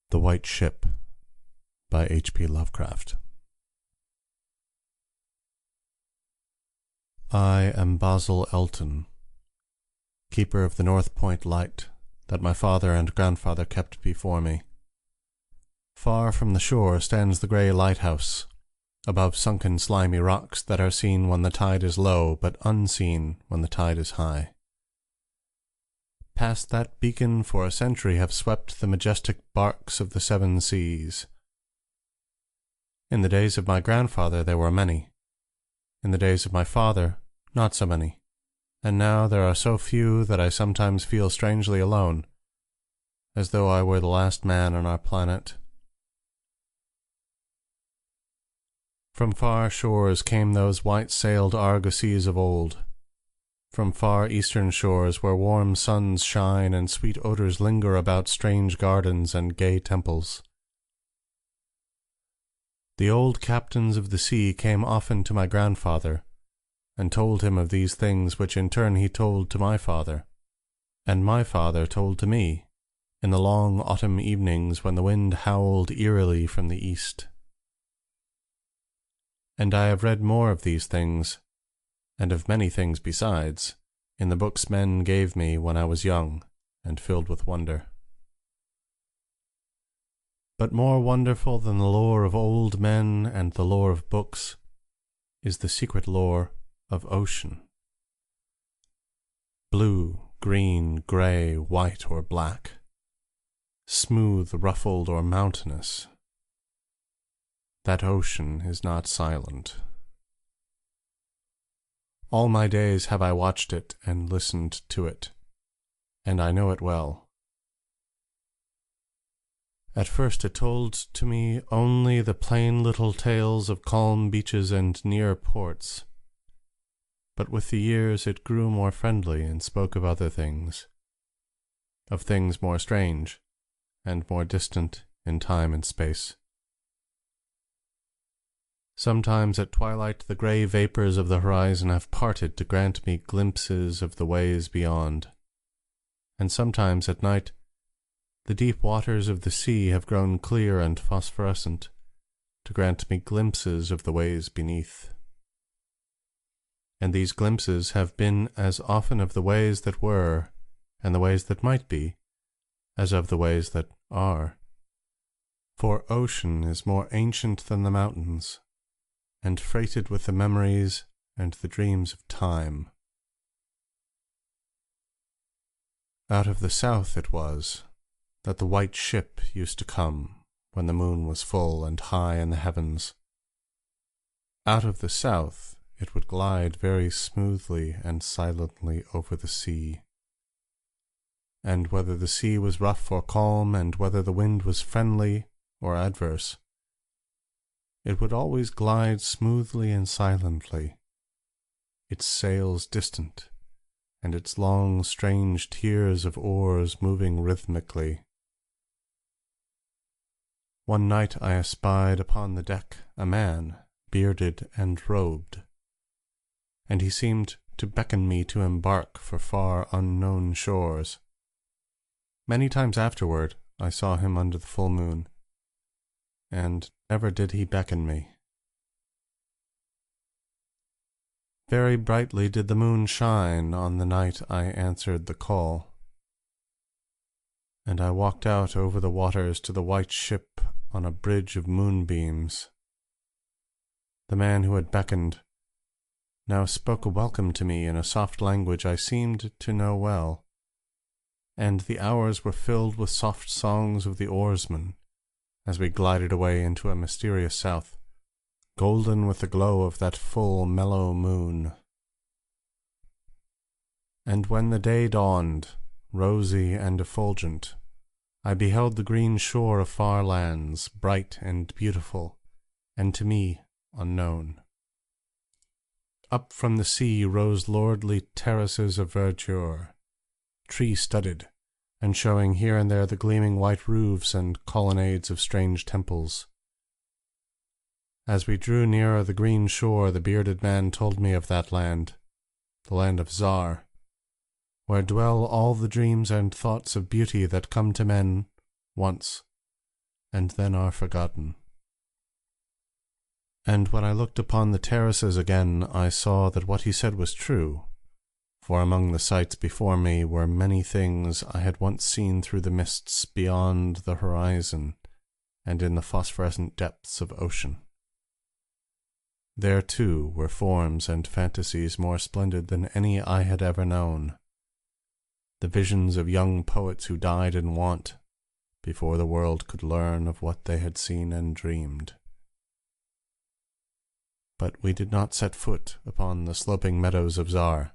The White Ship by HP Lovecraft. I am Basil Elton, keeper of the North Point light that my father and grandfather kept before me. Far from the shore stands the grey lighthouse, above sunken slimy rocks that are seen when the tide is low, but unseen when the tide is high. Past that beacon for a century have swept the majestic barks of the seven seas. In the days of my grandfather there were many. In the days of my father, not so many. And now there are so few that I sometimes feel strangely alone, as though I were the last man on our planet. From far shores came those white-sailed argosies of old. From far eastern shores where warm suns shine and sweet odours linger about strange gardens and gay temples. The old captains of the sea came often to my grandfather, and told him of these things which in turn he told to my father, and my father told to me, in the long autumn evenings when the wind howled eerily from the east. And I have read more of these things, and of many things besides, in the books men gave me when I was young and filled with wonder. But more wonderful than the lore of old men and the lore of books is the secret lore of ocean. Blue, green, grey, white, or black, smooth, ruffled, or mountainous, that ocean is not silent. All my days have I watched it and listened to it, and I know it well. At first it told to me only the plain little tales of calm beaches and near ports, but with the years it grew more friendly and spoke of other things, of things more strange and more distant in time and space. Sometimes at twilight the grey vapours of the horizon have parted to grant me glimpses of the ways beyond, and sometimes at night the deep waters of the sea have grown clear and phosphorescent to grant me glimpses of the ways beneath. And these glimpses have been as often of the ways that were and the ways that might be as of the ways that are. For ocean is more ancient than the mountains, and freighted with the memories and the dreams of time. Out of the south it was that the white ship used to come when the moon was full and high in the heavens. Out of the south it would glide very smoothly and silently over the sea. And whether the sea was rough or calm, and whether the wind was friendly or adverse, it would always glide smoothly and silently, its sails distant, and its long, strange tiers of oars moving rhythmically. One night I espied upon the deck a man, bearded and robed, and he seemed to beckon me to embark for far unknown shores. Many times afterward I saw him under the full moon, and never did he beckon me. Very brightly did the moon shine on the night I answered the call, and I walked out over the waters to the white ship on a bridge of moonbeams. The man who had beckoned now spoke a welcome to me in a soft language I seemed to know well, and the hours were filled with soft songs of the oarsmen as we glided away into a mysterious south, golden with the glow of that full, mellow moon. And when the day dawned, rosy and effulgent, I beheld the green shore of far lands, bright and beautiful, and to me unknown. Up from the sea rose lordly terraces of verdure, tree-studded, and showing here and there the gleaming white roofs and colonnades of strange temples. As we drew nearer the green shore, the bearded man told me of that land, the land of Zar, where dwell all the dreams and thoughts of beauty that come to men once, and then are forgotten. And when I looked upon the terraces again, I saw that what he said was true, for among the sights before me were many things I had once seen through the mists beyond the horizon and in the phosphorescent depths of ocean. There, too, were forms and fantasies more splendid than any I had ever known, the visions of young poets who died in want before the world could learn of what they had seen and dreamed. But we did not set foot upon the sloping meadows of Zar,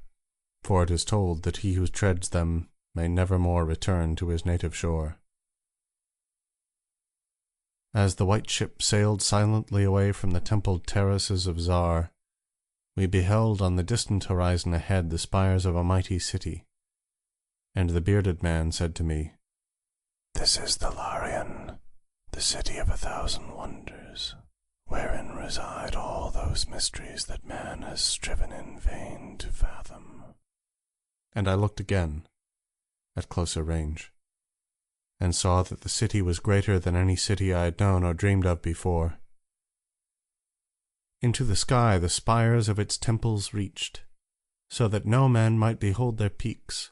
for it is told that he who treads them may never more return to his native shore. As the white ship sailed silently away from the templed terraces of Zar, we beheld on the distant horizon ahead the spires of a mighty city, and the bearded man said to me, "This is Thalarion, the city of 1,000 wonders, wherein reside all those mysteries that man has striven in vain to fathom." And I looked again, at closer range, and saw that the city was greater than any city I had known or dreamed of before. Into the sky the spires of its temples reached, so that no man might behold their peaks,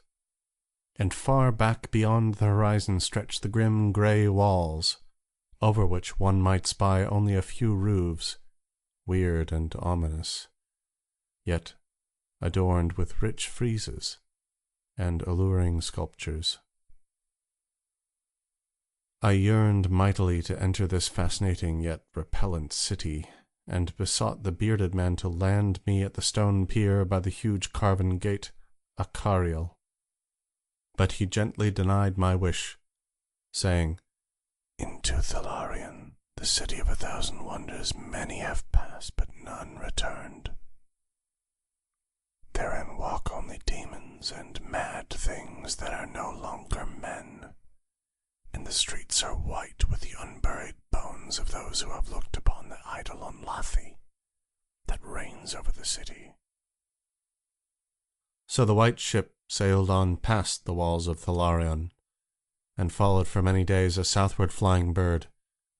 and far back beyond the horizon stretched the grim grey walls, over which one might spy only a few roofs, weird and ominous, yet adorned with rich friezes and alluring sculptures. I yearned mightily to enter this fascinating yet repellent city, and besought the bearded man to land me at the stone pier by the huge carven gate, Akariel. But he gently denied my wish, saying, "Into Thalarion, the city of 1,000 wonders, many have passed, but none returned. Therein walk only demons and mad things that are no longer men, and the streets are white with the unburied bones of those who have looked upon the eidolon Lathi that reigns over the city." So the white ship sailed on past the walls of Thalarion, and followed for many days a southward flying bird,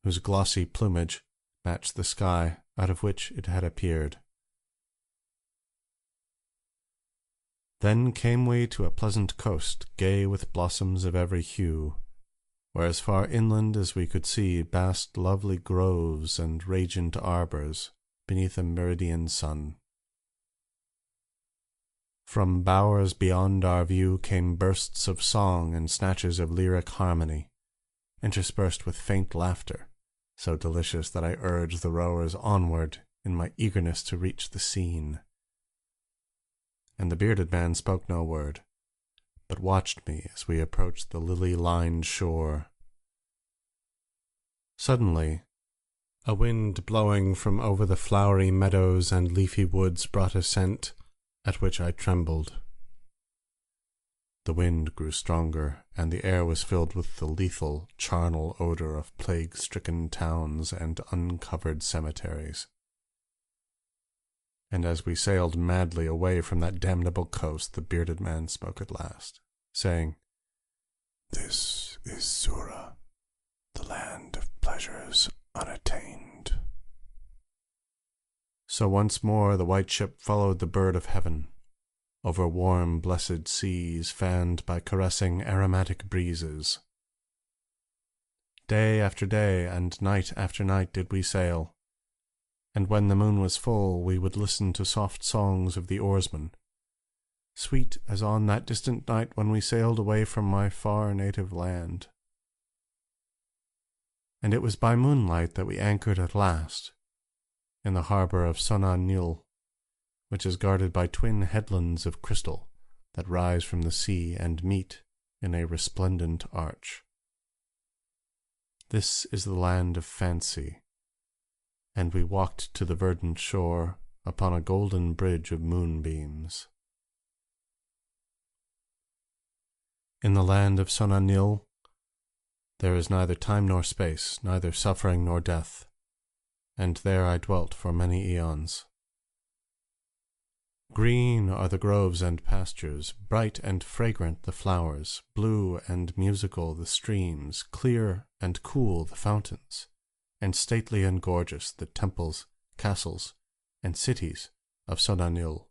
whose glossy plumage matched the sky out of which it had appeared. Then came we to a pleasant coast, gay with blossoms of every hue, where as far inland as we could see basked lovely groves and radiant arbours beneath a meridian sun. From bowers beyond our view came bursts of song and snatches of lyric harmony, interspersed with faint laughter, so delicious that I urged the rowers onward in my eagerness to reach the scene. And the bearded man spoke no word, but watched me as we approached the lily-lined shore. Suddenly, a wind blowing from over the flowery meadows and leafy woods brought a scent at which I trembled. The wind grew stronger, and the air was filled with the lethal, charnel odour of plague-stricken towns and uncovered cemeteries. And as we sailed madly away from that damnable coast, the bearded man spoke at last, saying, "This is Sura, the land of pleasures unattained." So once more the white ship followed the bird of heaven, over warm, blessed seas fanned by caressing, aromatic breezes. Day after day and night after night did we sail, and when the moon was full we would listen to soft songs of the oarsmen, sweet as on that distant night when we sailed away from my far native land. And it was by moonlight that we anchored at last, in the harbour of Sona Nyl, which is guarded by twin headlands of crystal that rise from the sea and meet in a resplendent arch. This is the land of fancy, and we walked to the verdant shore upon a golden bridge of moonbeams. In the land of Sona Nyl there is neither time nor space, neither suffering nor death, and there I dwelt for many eons. Green are the groves and pastures, bright and fragrant the flowers, blue and musical the streams, clear and cool the fountains, and stately and gorgeous the temples, castles, and cities of Sonanil.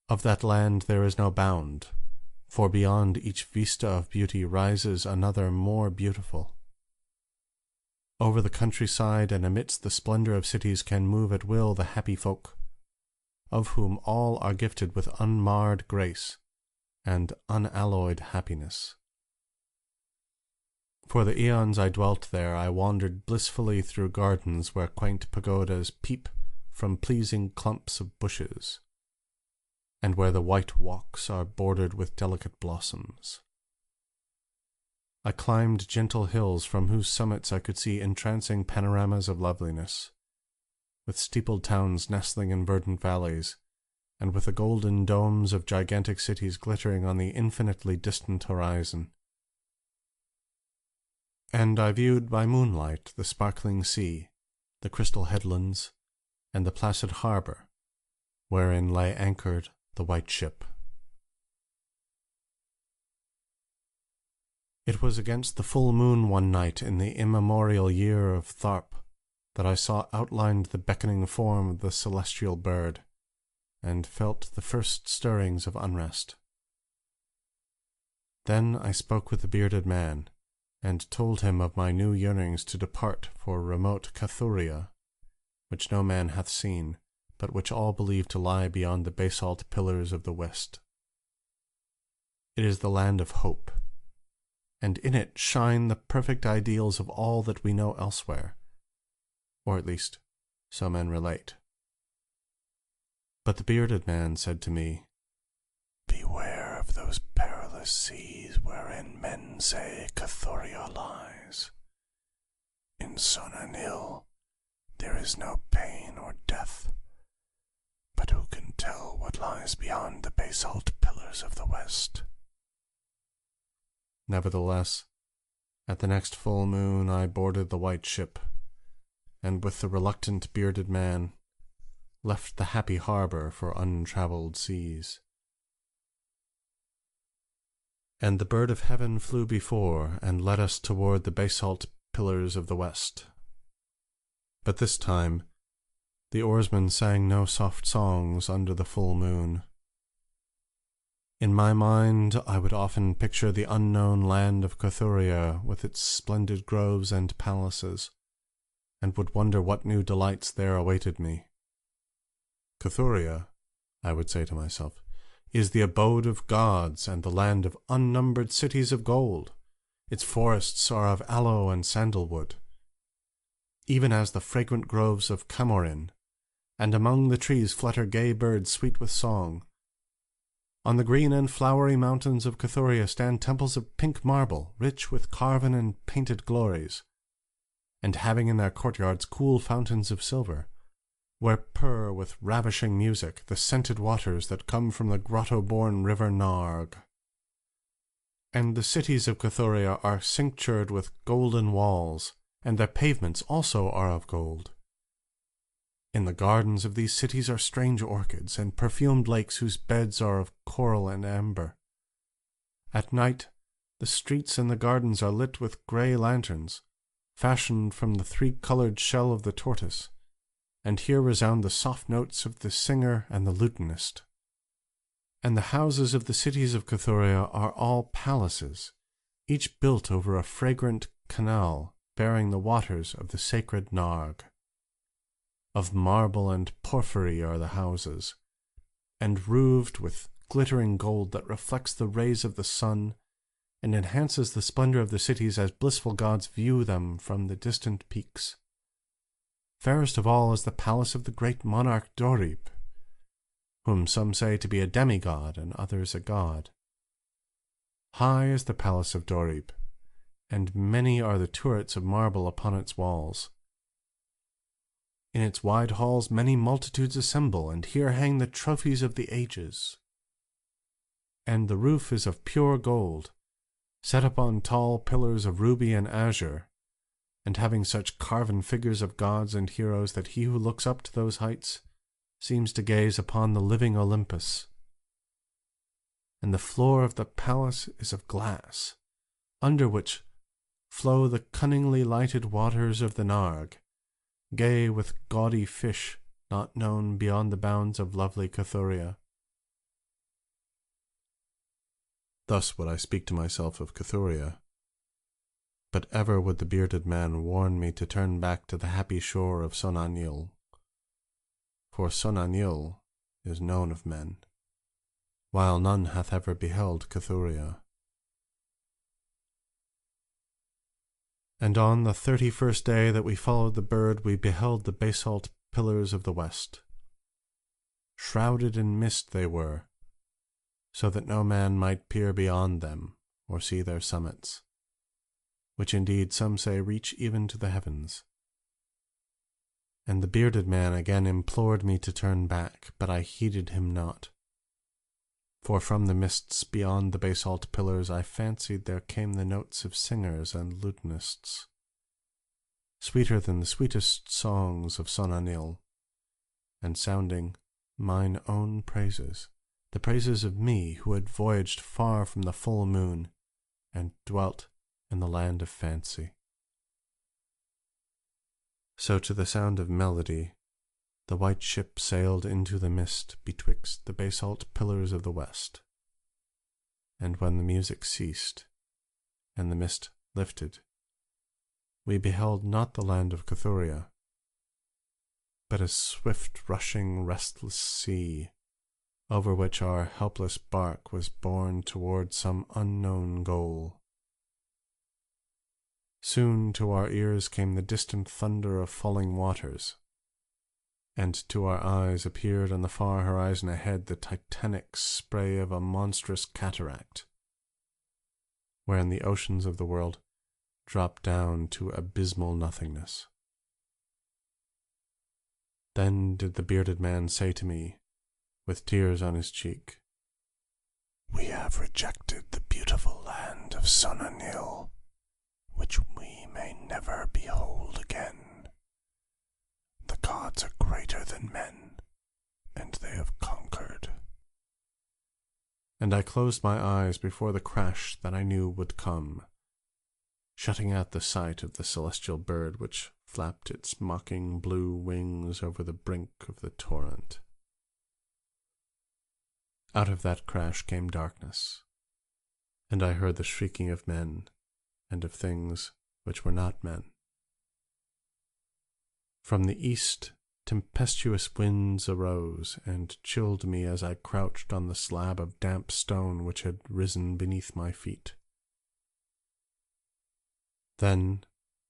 Of that land there is no bound, for beyond each vista of beauty rises another more beautiful. Over the countryside and amidst the splendor of cities can move at will the happy folk, of whom all are gifted with unmarred grace and unalloyed happiness. For the eons I dwelt there, I wandered blissfully through gardens where quaint pagodas peep from pleasing clumps of bushes, and where the white walks are bordered with delicate blossoms. I climbed gentle hills from whose summits I could see entrancing panoramas of loveliness, with steepled towns nestling in verdant valleys, and with the golden domes of gigantic cities glittering on the infinitely distant horizon. And I viewed by moonlight the sparkling sea, the crystal headlands, and the placid harbour, wherein lay anchored the white ship. It was against the full moon one night in the immemorial year of Tharp that I saw outlined the beckoning form of the celestial bird, and felt the first stirrings of unrest. Then I spoke with the bearded man, and told him of my new yearnings to depart for remote Cathuria, which no man hath seen, but which all believe to lie beyond the basalt pillars of the west. It is the land of hope, and in it shine the perfect ideals of all that we know elsewhere, or at least so men relate. But the bearded man said to me, "Beware of those perilous seas wherein men say Cathuria lies. In Sonanil there is no pain or death, but who can tell what lies beyond the basalt pillars of the west?" Nevertheless, at the next full moon I boarded the white ship, and with the reluctant bearded man left the happy harbour for untravelled seas. And the bird of heaven flew before, and led us toward the basalt pillars of the west. But this time the oarsmen sang no soft songs under the full moon. In my mind I would often picture the unknown land of Cathuria with its splendid groves and palaces, and would wonder what new delights there awaited me. Cathuria, I would say to myself, is the abode of gods and the land of unnumbered cities of gold. Its forests are of aloe and sandalwood, even as the fragrant groves of Camorin, and among the trees flutter gay birds sweet with song. On the green and flowery mountains of Cathuria stand temples of pink marble, rich with carven and painted glories, and having in their courtyards cool fountains of silver, where purr with ravishing music the scented waters that come from the grotto-born river Narg. And the cities of Cathuria are cinctured with golden walls, and their pavements also are of gold. In the gardens of these cities are strange orchids, and perfumed lakes whose beds are of coral and amber. At night the streets and the gardens are lit with grey lanterns, fashioned from the three-coloured shell of the tortoise, and here resound the soft notes of the singer and the lutenist. And the houses of the cities of Cathuria are all palaces, each built over a fragrant canal bearing the waters of the sacred Narg. Of marble and porphyry are the houses, and roofed with glittering gold that reflects the rays of the sun and enhances the splendor of the cities as blissful gods view them from the distant peaks. Fairest of all is the palace of the great monarch Dorib, whom some say to be a demigod and others a god. High is the palace of Dorib, and many are the turrets of marble upon its walls. In its wide halls many multitudes assemble, and here hang the trophies of the ages. And the roof is of pure gold, set upon tall pillars of ruby and azure, and having such carven figures of gods and heroes that he who looks up to those heights seems to gaze upon the living Olympus, and the floor of the palace is of glass, under which flow the cunningly lighted waters of the Narg, gay with gaudy fish not known beyond the bounds of lovely Cathuria. Thus would I speak to myself of Cathuria, but ever would the bearded man warn me to turn back to the happy shore of Sonanil, for Sonanil is known of men, while none hath ever beheld Cathuria. And on the 31st day that we followed the bird, we beheld the basalt pillars of the west. Shrouded in mist they were, so that no man might peer beyond them or see their summits, which indeed some say reach even to the heavens. And the bearded man again implored me to turn back, but I heeded him not. For from the mists beyond the basalt pillars I fancied there came the notes of singers and lutanists, sweeter than the sweetest songs of Sonanil, and sounding mine own praises, the praises of me who had voyaged far from the full moon and dwelt in the land of fancy. So to the sound of melody the white ship sailed into the mist betwixt the basalt pillars of the west. And when the music ceased, and the mist lifted, we beheld not the land of Cathuria, but a swift rushing restless sea, over which our helpless bark was borne toward some unknown goal. Soon to our ears came the distant thunder of falling waters, and to our eyes appeared on the far horizon ahead the titanic spray of a monstrous cataract, wherein the oceans of the world drop down to abysmal nothingness. Then did the bearded man say to me, with tears on his cheek, "We have rejected the beautiful land of Sonanil, which we may never behold again. The gods are greater than men, and they have conquered." And I closed my eyes before the crash that I knew would come, shutting out the sight of the celestial bird which flapped its mocking blue wings over the brink of the torrent. Out of that crash came darkness, and I heard the shrieking of men and of things which were not men. From the east tempestuous winds arose and chilled me as I crouched on the slab of damp stone which had risen beneath my feet. Then,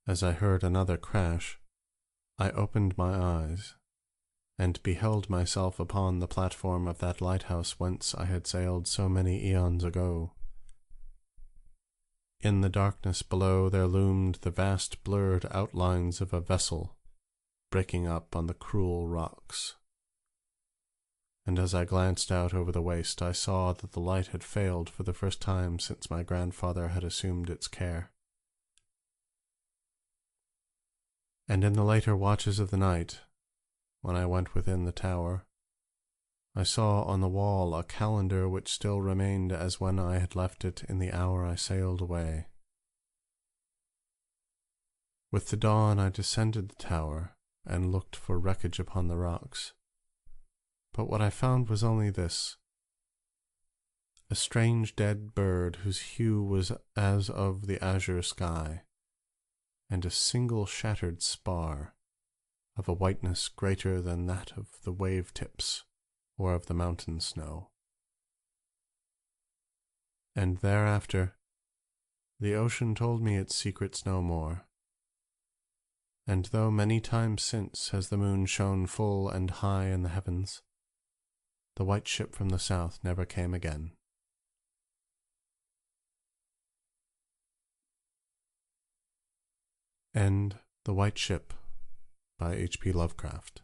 as I heard another crash, I opened my eyes, and beheld myself upon the platform of that lighthouse whence I had sailed so many eons ago. In the darkness below there loomed the vast blurred outlines of a vessel breaking up on the cruel rocks. And as I glanced out over the waste, I saw that the light had failed for the first time since my grandfather had assumed its care. And in the later watches of the night, when I went within the tower, I saw on the wall a calendar which still remained as when I had left it in the hour I sailed away. With the dawn I descended the tower and looked for wreckage upon the rocks, but what I found was only this: a strange dead bird whose hue was as of the azure sky, and a single shattered spar of a whiteness greater than that of the wave-tips or of the mountain snow. And thereafter the ocean told me its secrets no more, and though many times since has the moon shone full and high in the heavens, the white ship from the south never came again. End The White Ship by HP Lovecraft.